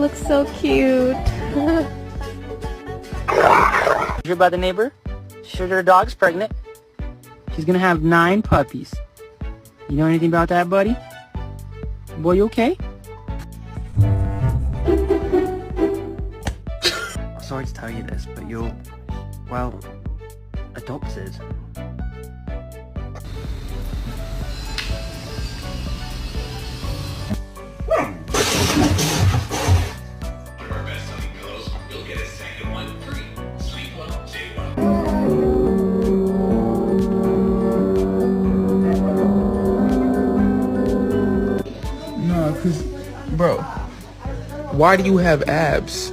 looks so cute. Heard by the neighbor? She heard her dog's pregnant. She's gonna have 9 puppies. You know anything about that, buddy? Boy, you okay? Sorry to tell you this, but you're, well, adopted. No, cause, bro, why do you have abs?